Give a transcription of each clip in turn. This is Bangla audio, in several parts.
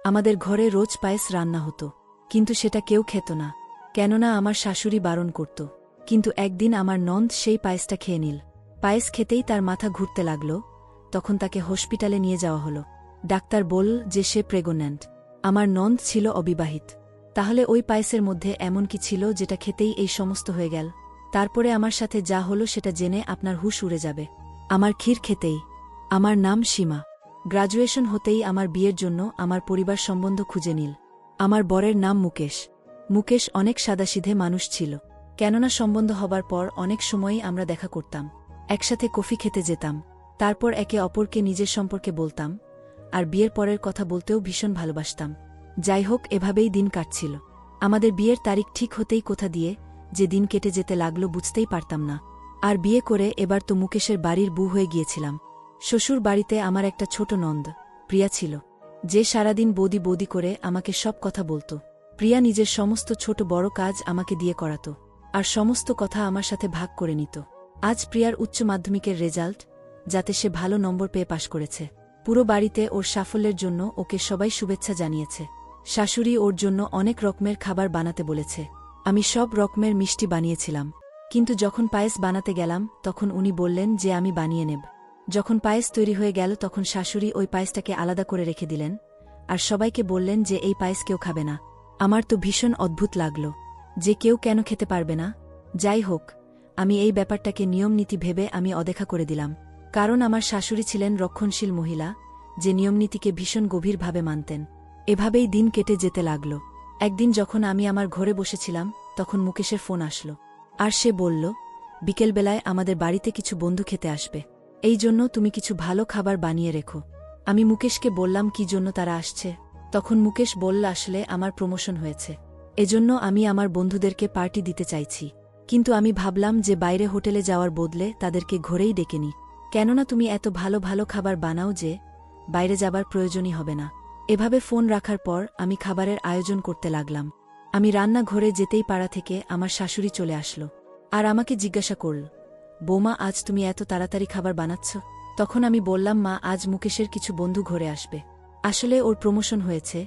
আমাদের ঘরে রোজ পায়েস রান্না হতো, কিন্তু সেটা কেউ খেত না, কেননা আমার শাশুড়ি বারণ করত। কিন্তু একদিন আমার নন্দ সেই পায়েসটা খেয়ে নিল। পায়েস খেতেই তার মাথা ঘুরতে লাগল। তখন তাকে হসপিটালে নিয়ে যাওয়া হলো। ডাক্তার বলল যে সে প্রেগন্যান্ট। আমার নন্দ ছিল অবিবাহিত। তাহলে ওই পায়েসের মধ্যে এমন কি ছিল যেটা খেতেই এই সমস্ত হয়ে গেল? তারপরে আমার সাথে যা হলো সেটা জেনে আপনার হুঁশ উড়ে যাবে। আমার ক্ষীর খেতেই। আমার নাম সীমা। গ্রাজুয়েশন হতেই আমার বিয়ের জন্য আমার পরিবার সম্বন্ধ খুঁজে নিল। আমার বরের নাম মুকেশ। মুকেশ অনেক সাদাসিধে মানুষ ছিল, কেননা সম্বন্ধ হবার পর অনেক সময়ই আমরা দেখা করতাম, একসাথে কফি খেতে যেতাম, তারপর একে অপরকে নিজের সম্পর্কে বলতাম, আর বিয়ের পরের কথা বলতেও ভীষণ ভালোবাসতাম। যাই হোক, এভাবেই দিন কাটছিল। আমাদের বিয়ের তারিখ ঠিক হতেই কোথা দিয়ে যে দিন কেটে যেতে লাগলো বুঝতেই পারতাম না। আর বিয়ে করে এবার তো মুকেশের বাড়ির বউ হয়ে গিয়েছিলাম। শ্বশুর বাড়িতে আমার একটা ছোট নন্দ প্রিয়া ছিল, যে সারাদিন বৌদি বৌদি করে আমাকে সব কথা বলত। প্রিয়া নিজের সমস্ত ছোট বড় কাজ আমাকে দিয়ে করাত, আর সমস্ত কথা আমার সাথে ভাগ করে নিত। আজ প্রিয়ার উচ্চ মাধ্যমিকের রেজাল্ট, যাতে সে ভালো নম্বর পেয়ে পাশ করেছে। পুরো বাড়িতে ওর সাফল্যের জন্য ওকে সবাই শুভেচ্ছা জানিয়েছে। শাশুড়ি ওর জন্য অনেক রকমের খাবার বানাতে বলেছে। আমি সব রকমের মিষ্টি বানিয়েছিলাম, কিন্তু যখন পায়েস বানাতে গেলাম তখন উনি বললেন যে আমি বানিয়ে নেব। যখন পায়েস তৈরি হয়ে গেল তখন শাশুড়ি ওই পায়েসটাকে আলাদা করে রেখে দিলেন, আর সবাইকে বললেন যে এই পায়েস কেউ খাবে না। আমার তো ভীষণ অদ্ভুত লাগল যে কেউ কেন খেতে পারবে না। যাই হোক, আমি এই ব্যাপারটাকে নিয়মনীতি ভেবে আমি অদেখা করে দিলাম, কারণ আমার শাশুড়ি ছিলেন রক্ষণশীল মহিলা, যে নিয়মনীতিকে ভীষণ গভীরভাবে মানতেন। এভাবেই দিন কেটে যেতে লাগল। একদিন যখন আমি আমার ঘরে বসেছিলাম তখন মুকেশের ফোন আসলো, আর সে বলল, বিকেলবেলায় আমাদের বাড়িতে কিছু বন্ধু খেতে আসবে, এই জন্য তুমি কিছু ভালো খাবার বানিয়ে রেখো। আমি মুকেশকে বললাম কি জন্য তারা আসছে। তখন মুকেশ বলল, আসলে আমার প্রমোশন হয়েছে, এজন্য আমি আমার বন্ধুদেরকে পার্টি দিতে চাইছি। কিন্তু আমি ভাবলাম যে বাইরে হোটেলে যাওয়ার বদলে তাদেরকে ঘরেই ডেকে নি, কেননা তুমি এত ভালো ভালো খাবার বানাও যে বাইরে যাবার প্রয়োজনই হবে না। এভাবে ফোন রাখার পর আমি খাবারের আয়োজন করতে লাগলাম। আমি রান্নাঘরে যেতেই পাড়া থেকে আমার শাশুড়ি চলে আসলো, আর আমাকে জিজ্ঞাসা করল, বৌমা, আজ তুমি এত তাড়াতাড়ি খাবার বানাচ্ছ? তখন আমি বললাম, মা, আজ মুকেশের কিছু বন্ধু ঘরে আসবে। আসলে ওর প্রমোশন হয়েছে,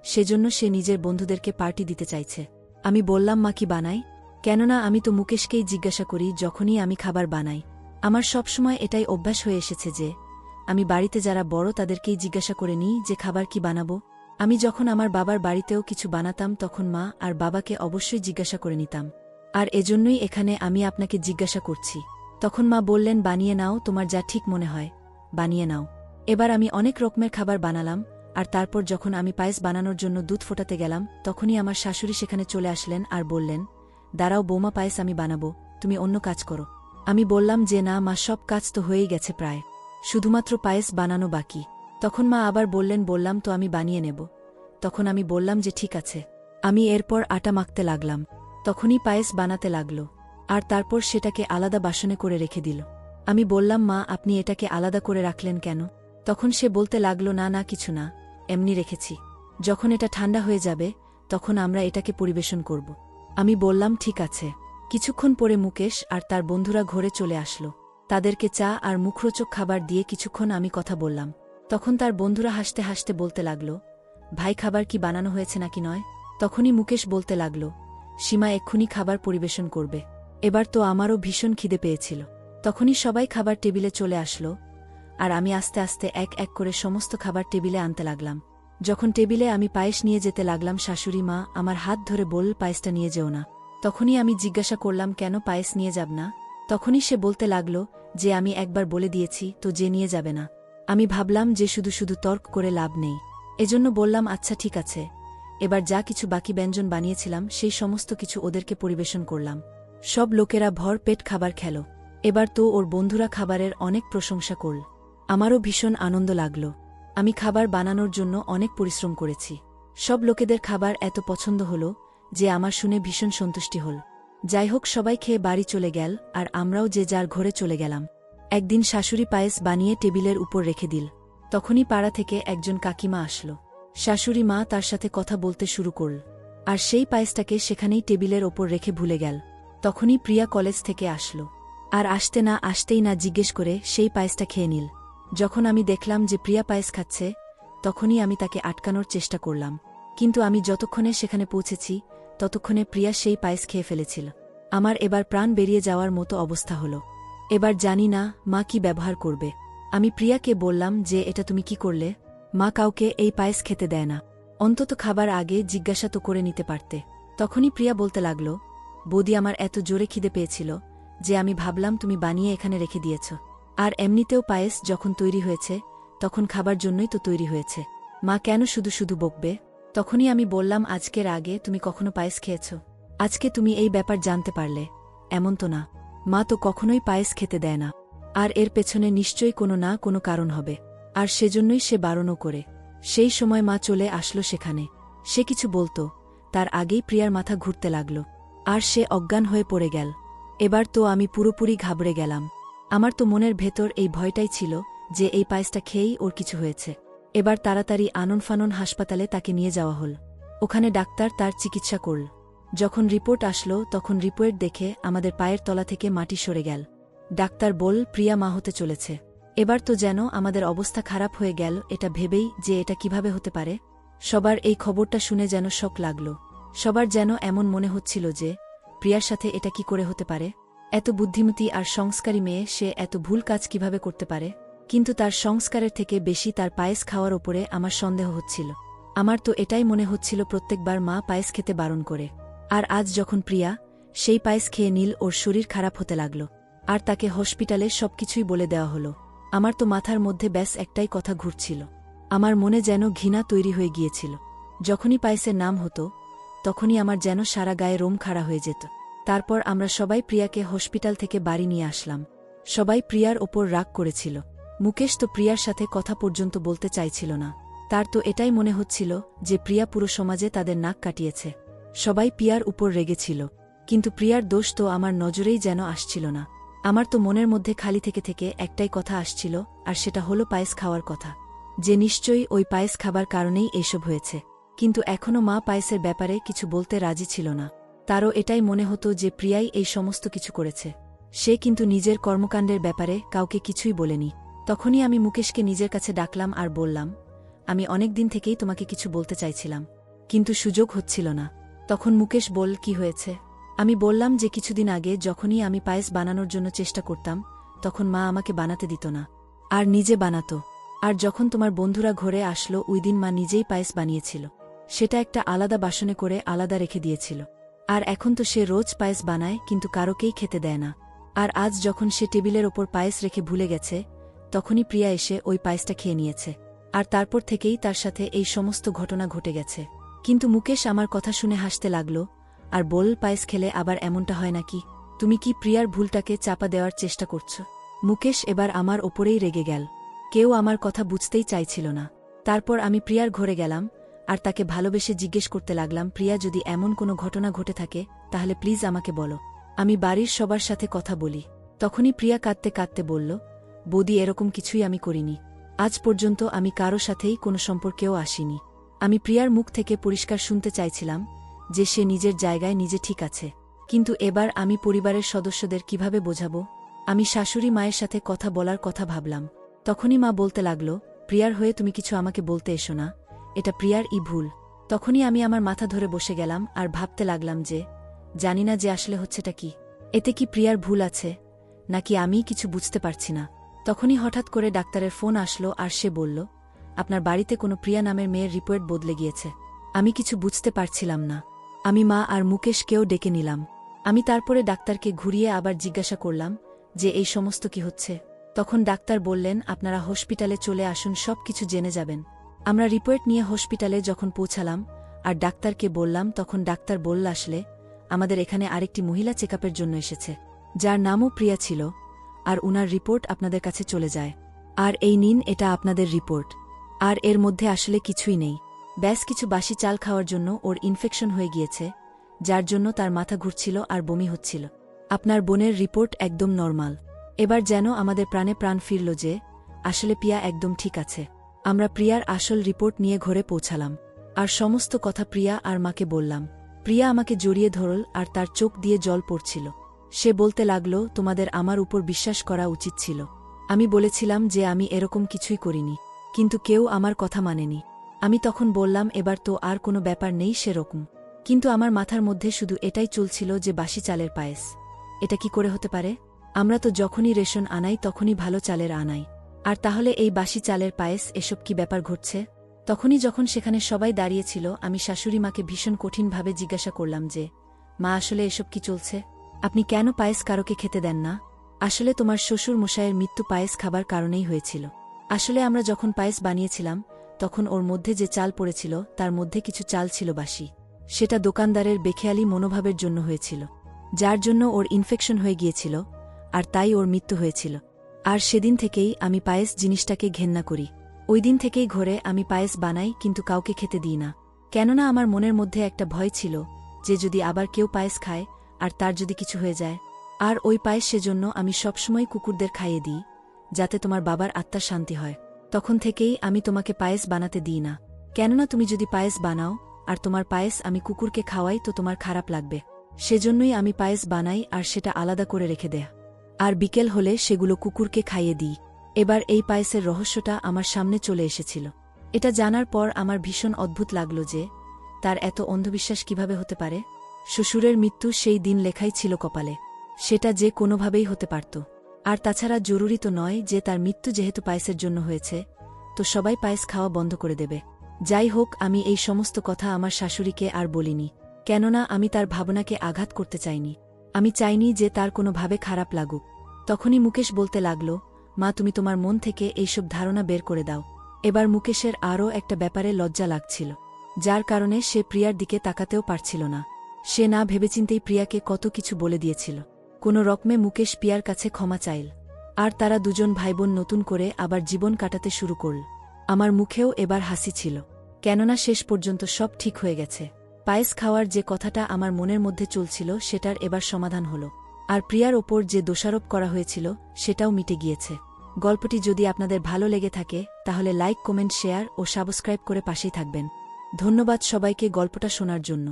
সেজন্য সে নিজের বন্ধুদেরকে পার্টি দিতে চাইছে। আমি বললাম, মা, কি বানাই? কেননা আমি তো মুকেশকেই জিজ্ঞাসা করি যখনই আমি খাবার বানাই। আমার সবসময় এটাই অভ্যাস হয়ে এসেছে যে আমি বাড়িতে যারা বড় তাদেরকেই জিজ্ঞাসা করে নিই যে খাবার কি বানাবো। আমি যখন আমার বাবার বাড়িতেও কিছু বানাতাম তখন মা আর বাবাকে অবশ্যই জিজ্ঞাসা করে নিতাম, আর এজন্যই এখানে আমি আপনাকে জিজ্ঞাসা করছি। তখন মা বললেন, বানিয়ে নাও, তোমার যা ঠিক মনে হয় বানিয়ে নাও। এবার আমি অনেক রকমের খাবার বানালাম, আর তারপর যখন আমি পায়েস বানানোর জন্য দুধ ফোটাতে গেলাম তখনই আমার শাশুড়ি সেখানে চলে আসলেন আর বললেন, দাঁড়াও বৌমা, পায়েস আমি বানাবো, তুমি অন্য কাজ করো। আমি বললাম যে না মা, সব কাজ তো হয়েই গেছে প্রায়, শুধুমাত্র পায়েস বানানো বাকি। তখন মা আবার বললেন, বললাম তো আমি বানিয়ে নেব। তখন আমি বললাম যে ঠিক আছে। আমি এরপর আটা মাখতে লাগলাম, তখনই পায়েস বানাতে লাগল, আর তারপর সেটাকে আলাদা বাসনে করে রেখে দিল। আমি বললাম, মা, আপনি এটাকে আলাদা করে রাখলেন কেন? তখন সে বলতে লাগল, না না, কিছু না, এমনি রেখেছি, যখন এটা ঠান্ডা হয়ে যাবে তখন আমরা এটাকে পরিবেশন করব। আমি বললাম ঠিক আছে। কিছুক্ষণ পরে মুকেশ আর তার বন্ধুরা ঘরে চলে আসলো। তাদেরকে চা আর মুখরোচক খাবার দিয়ে কিছুক্ষণ আমি কথা বললাম। তখন তার বন্ধুরা হাসতে হাসতে বলতে লাগল, ভাই, খাবার কি বানানো হয়েছে নাকি নয়? তখনই মুকেশ বলতে লাগল, সীমা এক্ষুনি খাবার পরিবেশন করবে। এবার তো আমারও ভীষণ খিদে পেয়েছিল। তখনই সবাই খাবার টেবিলে চলে আসলো, আর আমি আস্তে আস্তে এক এক করে সমস্ত খাবার টেবিলে আনতে লাগলাম। যখন টেবিলে আমি পায়েস নিয়ে যেতে লাগলাম, শাশুড়ি মা আমার হাত ধরে বলল, পায়েসটা নিয়ে যেও না। তখনই আমি জিজ্ঞাসা করলাম, কেন, পায়েস নিয়ে যাব না? তখনই সে বলতে লাগল যে আমি একবার বলে দিয়েছি তো, যে নিয়ে যাবে না। আমি ভাবলাম যে শুধু শুধু তর্ক করে লাভ নেই, এজন্য বললাম, আচ্ছা ঠিক আছে। এবার যা কিছু বাকি ব্যঞ্জন বানিয়েছিলাম সেই সমস্ত কিছু ওদেরকে পরিবেশন করলাম। সব লোকেরা ভর পেট খাবার খেল। এবার তো ওর বন্ধুরা খাবারের অনেক প্রশংসা করল। আমারও ভীষণ আনন্দ লাগল। আমি খাবার বানানোর জন্য অনেক পরিশ্রম করেছি। সব লোকেদের খাবার এত পছন্দ হল যে আমার শুনে ভীষণ সন্তুষ্টি হল। যাই হোক, সবাই খেয়ে বাড়ি চলে গেল, আর আমরাও যে যার ঘরে চলে গেলাম। একদিন শাশুড়ি পায়েস বানিয়ে টেবিলের উপর রেখে দিল। তখনই পাড়া থেকে একজন কাকিমা আসলো। শাশুড়ি মা তার সাথে কথা বলতে শুরু করল, আর সেই পায়েসটাকে সেখানেই টেবিলের ওপর রেখে ভুলে গেল। তখনই প্রিয়া কলেজ থেকে আসলো, আর আসতে না আসতেই না জিজ্ঞেস করে সেই পায়েসটা খেয়ে নিল। যখন আমি দেখলাম যে প্রিয়া পায়েস খাচ্ছে তখনই আমি তাকে আটকানোর চেষ্টা করলাম। কিন্তু আমি যতক্ষণে সেখানে পৌঁছেছি ততক্ষণে প্রিয়া সেই পায়েস খেয়ে ফেলেছিল। আমার এবার প্রাণ বেরিয়ে যাওয়ার মতো অবস্থা হলো। এবার জানি না মা কি ব্যবহার করবে। আমি প্রিয়াকে বললাম যে এটা তুমি কি করলে? মা কাউকে এই পায়েস খেতে দেয় না, অন্তত খাবার আগে জিজ্ঞাসা তো করে নিতে পারতে। তখনই প্রিয়া বলতে লাগল, বৌদি আমার এত জোরে খিদে পেয়েছিল যে আমি ভাবলাম তুমি বানিয়ে এখানে রেখে দিয়েছ। আর এমনিতেও পায়েস যখন তৈরি হয়েছে তখন খাবার জন্যই তো তৈরি হয়েছে, মা কেন শুধু শুধু বকবে? তখনই আমি বললাম, আজকের আগে তুমি কখনো পায়েস খেয়েছ? আজকে তুমি এই ব্যাপার জানতে পারলে? এমন তো না, মা তো কখনোই পায়েস খেতে দেয় না। আর এর পেছনে নিশ্চয়ই কোনো না কোনো কারণ হবে, আর সেজন্যই সে বারণও করে। সেই সময় মা চলে আসলো সেখানে। সে কিছু বলতো তার আগেই প্রিয়ার মাথা ঘুরতে লাগল, আর সে অজ্ঞান হয়ে পড়ে গেল। এবার তো আমি পুরোপুরি ঘাবড়ে গেলাম। আমার তো মনের ভেতর এই ভয়টাই ছিল যে এই পায়েসটা খেয়েই ওর কিছু হয়েছে। এবার তাড়াতাড়ি আনন-ফানন হাসপাতালে তাকে নিয়ে যাওয়া হল। ওখানে ডাক্তার তার চিকিৎসা করল। যখন রিপোর্ট আসলো তখন রিপোর্ট দেখে আমাদের পায়ের তলা থেকে মাটি সরে গেল। ডাক্তার বল, প্রিয়া মা হতে চলেছে। এবার তো যেন আমাদের অবস্থা খারাপ হয়ে গেল এটা ভেবেই যে এটা কিভাবে হতে পারে। সবার এই খবরটা শুনে যেন শক লাগল। সবার যেন এমন মনে হচ্ছিল যে প্রিয়ার সাথে এটা কি করে হতে পারে? এত বুদ্ধিমতী আর সংস্কারী মেয়ে, সে এত ভুল কাজ কিভাবে করতে পারে? কিন্তু তার সংস্কারের থেকে বেশি তার পায়েস খাওয়ার ওপরে আমার সন্দেহ হচ্ছিল। আমার তো এটাই মনে হচ্ছিল প্রত্যেকবার মা পায়েস খেতে বারণ করে, আর আজ যখন প্রিয়া সেই পায়েস খেয়ে নিল ওর শরীর খারাপ হতে লাগল, আর তাকে হসপিটালে সবকিছুই বলে দেওয়া হলো। আমার তো মাথার মধ্যে ব্যাস একটাই কথা ঘুরছিল। আমার মনে যেন ঘৃণা তৈরি হয়ে গিয়েছিল। যখনই পায়েসের নাম হতো তখনই আমার যেন সারা গায়ে রোম খাড়া হয়ে যেত। তারপর আমরা সবাই প্রিয়াকে হসপিটাল থেকে বাড়ি নিয়ে আসলাম। সবাই প্রিয়ার ওপর রাগ করেছিল। মুকেশ তো প্রিয়ার সাথে কথা পর্যন্ত বলতে চাইছিল না। তার তো এটাই মনে হচ্ছিল যে প্রিয়া পুরো সমাজে তাদের নাক কাটিয়েছে। সবাই প্রিয়ার উপর রেগেছিল, কিন্তু প্রিয়ার দোষ তো আমার নজরেই যেন আসছিল না। আমার তো মনের মধ্যে খালি থেকে থেকে একটাই কথা আসছিল, আর সেটা হলো পায়েস খাওয়ার কথা, যে নিশ্চয়ই ওই পায়েস খাবার কারণেই এসব হয়েছে। কিন্তু এখনও মা পায়েসের ব্যাপারে কিছু বলতে রাজি ছিল না। তারও এটাই মনে হতো যে প্রিয়াই এই সমস্ত কিছু করেছে। সে কিন্তু নিজের কর্মকাণ্ডের ব্যাপারে কাউকে কিছুই বলেনি। তখনই আমি মুকেশকে নিজের কাছে ডাকলাম আর বললাম, আমি অনেক দিন থেকেই তোমাকে কিছু বলতে চাইছিলাম, কিন্তু সুযোগ হচ্ছিল না। তখন মুকেশ বল, কি হয়েছে? আমি বললাম যে কিছুদিন আগে যখনই আমি পায়েস বানানোর জন্য চেষ্টা করতাম তখন মা আমাকে বানাতে দিত না, আর নিজে বানাতো। আর যখন তোমার বন্ধুরা ঘরে আসলো ওই দিন মা নিজেই পায়েস বানিয়েছিল। সেটা একটা আলাদা বাসনে করে আলাদা রেখে দিয়েছিল। আর এখন তো সে রোজ পায়েস বানায় কিন্তু কারোকেই খেতে দেয় না। আর আজ যখন সে টেবিলের ওপর পায়েস রেখে ভুলে গেছে তখনই প্রিয়া এসে ওই পায়েসটা খেয়ে নিয়েছে। আর তারপর থেকেই তার সাথে এই সমস্ত ঘটনা ঘটে গেছে। কিন্তু মুকেশ আমার কথা শুনে হাসতে লাগল আর বল, পায়েস খেলে আবার এমনটা হয় নাকি? তুমি কি প্রিয়ার ভুলটাকে চাপা দেওয়ার চেষ্টা করছ? মুকেশ এবার আমার ওপরেই রেগে গেল। কেউ আমার কথা বুঝতেই চাইছিল না। তারপর আমি প্রিয়ার ঘরে গেলাম আর তাকে ভালোবেসে জিজ্ঞেস করতে লাগলাম, প্রিয়া, যদি এমন কোনো ঘটনা ঘটে থাকে তাহলে প্লিজ আমাকে বলো, আমি বাড়ির সবার সাথে কথা বলি। তখনই প্রিয়া কাঁদতে কাঁদতে বলল, বৌদি, এরকম কিছুই আমি করিনি। আজ পর্যন্ত আমি কারো সাথেই কোনো সম্পর্কেও আসিনি। আমি প্রিয়ার মুখ থেকে পরিষ্কার শুনতে চাইছিলাম যে সে নিজের জায়গায় নিজে ঠিক আছে। কিন্তু এবার আমি পরিবারের সদস্যদের কিভাবে বোঝাবো? আমি শাশুড়ি মায়ের সাথে কথা বলার কথা ভাবলাম। তখনই মা বলতে লাগল, প্রিয়ার হয়ে তুমি কিছু আমাকে বলতে এসো না, এটা প্রিয়ার ভুল। তখনই আমি আমার মাথা ধরে বসে গেলাম আর ভাবতে লাগলাম যে জানি না যে আসলে হচ্ছেটা কি। এতে কি প্রিয়ার ভুল আছে নাকি আমি কিছু বুঝতে পারছি না। তখনই হঠাৎ করে ডাক্তারের ফোন আসলো আর সে বলল, আপনার বাড়িতে কোনো প্রিয়া নামের মেয়ের রিপোর্ট বদলে গিয়েছে। আমি কিছু বুঝতে পারছিলাম না। আমি মা আর মুকেশকেও ডেকে নিলাম। আমি তারপরে ডাক্তারকে ঘুরিয়ে আবার জিজ্ঞাসা করলাম যে এই সমস্ত কি হচ্ছে। তখন ডাক্তার বললেন, আপনারা হসপিটালে চলে আসুন, সব কিছু জেনে যাবেন। আমরা রিপোর্ট নিয়ে হসপিটালে যখন পৌঁছালাম আর ডাক্তারকে বললাম, তখন ডাক্তার বলল, আসলে আমাদের এখানে আরেকটি মহিলা চেকআপের জন্য এসেছে, যার নামও প্রিয়া ছিল, আর উনার রিপোর্ট আপনাদের কাছে চলে যায়। আর এই নিন, এটা আপনাদের রিপোর্ট। আর এর মধ্যে আসলে কিছুই নেই, ব্যাস কিছু বাসি চাল খাওয়ার জন্য ওর ইনফেকশন হয়ে গিয়েছে, যার জন্য তার মাথা ঘুরছিল আর বমি হচ্ছিল। আপনার বোনের রিপোর্ট একদম নরমাল। এবার যেন আমাদের প্রাণে প্রাণ ফিরল যে আসলে প্রিয়া একদম ঠিক আছে। আমরা প্রিয়ার আসল রিপোর্ট নিয়ে ঘরে পৌঁছালাম আর সমস্ত কথা প্রিয়া আর মাকে বললাম। প্রিয়া আমাকে জড়িয়ে ধরল আর তার চোখ দিয়ে জল পড়ছিল। সে বলতে লাগল, তোমাদের আমার উপর বিশ্বাস করা উচিত ছিল। আমি বলেছিলাম যে আমি এরকম কিছুই করিনি। কিন্তু কেউ আমার কথা মানেনি। আমি তখন বললাম, এবার তো আর কোনো ব্যাপার নেই সেরকম। কিন্তু আমার মাথার মধ্যে শুধু এটাই চলছিল যে বাসি চালের পায়েস, এটা কি করে হতে পারে? আমরা তো যখনই রেশন আনাই তখনই ভালো চালের আনাই, আর তাহলে এই বাসি চালের পায়েস, এসব কি ব্যাপার ঘটছে? তখনই যখন সেখানে সবাই দাঁড়িয়েছিল, আমি শাশুড়ি মাকে ভীষণ কঠিনভাবে জিজ্ঞাসা করলাম যে, মা, আসলে এসব কি চলছে? আপনি কেন পায়েস কারোকে খেতে দেন না? আসলে তোমার শ্বশুর মশাইয়ের মৃত্যু পায়েস খাবার কারণেই হয়েছিল। আসলে আমরা যখন পায়েস বানিয়েছিলাম তখন ওর মধ্যে যে চাল পড়েছিল তার মধ্যে কিছু চাল ছিল বাসি। সেটা দোকানদারের বেখেয়ালি মনোভাবের জন্য হয়েছিল, যার জন্য ওর ইনফেকশন হয়ে গিয়েছিল, আর তাই ওর মৃত্যু হয়েছিল। আর সেদিন থেকেই আমি পায়েস জিনিসটাকে ঘেন্না করি। ওই দিন থেকেই ঘরে আমি পায়েস বানাই, কিন্তু কাউকে খেতে দিই না। কেননা আমার মনের মধ্যে একটা ভয় ছিল যে যদি আবার কেউ পায়েস খায় আর তার যদি কিছু হয়ে যায়। আর ওই পায়েস সেজন্য আমি সবসময় কুকুরদের খাইয়ে দিই, যাতে তোমার বাবার আত্মার শান্তি হয়। তখন থেকেই আমি তোমাকে পায়েস বানাতে দিই না, কেননা তুমি যদি পায়েস বানাও আর তোমার পায়েস আমি কুকুরকে খাওয়াই তো তোমার খারাপ লাগবে। সেজন্যই আমি পায়েস বানাই আর সেটা আলাদা করে রেখে দেয়, আর বিকেল হলে সেগুলো কুকুরকে খাইয়ে দিই। এবার এই পায়েসের রহস্যটা আমার সামনে চলে এসেছিল। এটা জানার পর আমার ভীষণ অদ্ভুত লাগল যে তার এত অন্ধবিশ্বাস কিভাবে হতে পারে। শ্বশুরের মৃত্যু সেই দিন লেখাই ছিল কপালে, সেটা যে কোনোভাবেই হতে পারত। আর তাছাড়া জরুরি তো নয় যে তার মৃত্যু যেহেতু পায়েসের জন্য হয়েছে তো সবাই পায়েস খাওয়া বন্ধ করে দেবে। যাই হোক, আমি এই সমস্ত কথা আমার শাশুড়িকে আর বলিনি, কেননা আমি তার ভাবনাকে আঘাত করতে চাইনি। আমি চাইনি যে তার কোনোভাবে খারাপ লাগুক। তখনই মুকেশ বলতে লাগল, মা, তুমি তোমার মন থেকে এইসব ধারণা বের করে দাও। এবার মুকেশের আরও একটা ব্যাপারে লজ্জা লাগছিল, যার কারণে সে প্রিয়ার দিকে তাকাতেও পারছিল না। সে না ভেবেচিন্তেই প্রিয়াকে কত কিছু বলে দিয়েছিল। কোনো রকমে মুকেশ প্রিয়ার কাছে ক্ষমা চাইল, আর তারা দুজন ভাইবোন নতুন করে আবার জীবন কাটাতে শুরু করল। আমার মুখেও এবার হাসি ছিল, কেননা শেষ পর্যন্ত সব ঠিক হয়ে গেছে। পায়েস খাওয়ার যে কথাটা আমার মনের মধ্যে চলছিল সেটার এবার সমাধান হল, আর প্রিয়ার ওপর যে দোষারোপ করা হয়েছিল সেটাও মিটে গিয়েছে। গল্পটি যদি আপনাদের ভালো লেগে থাকে তাহলে লাইক, কমেন্ট, শেয়ার ও সাবস্ক্রাইব করে পাশেই থাকবেন। ধন্যবাদ সবাইকে গল্পটা শোনার জন্য।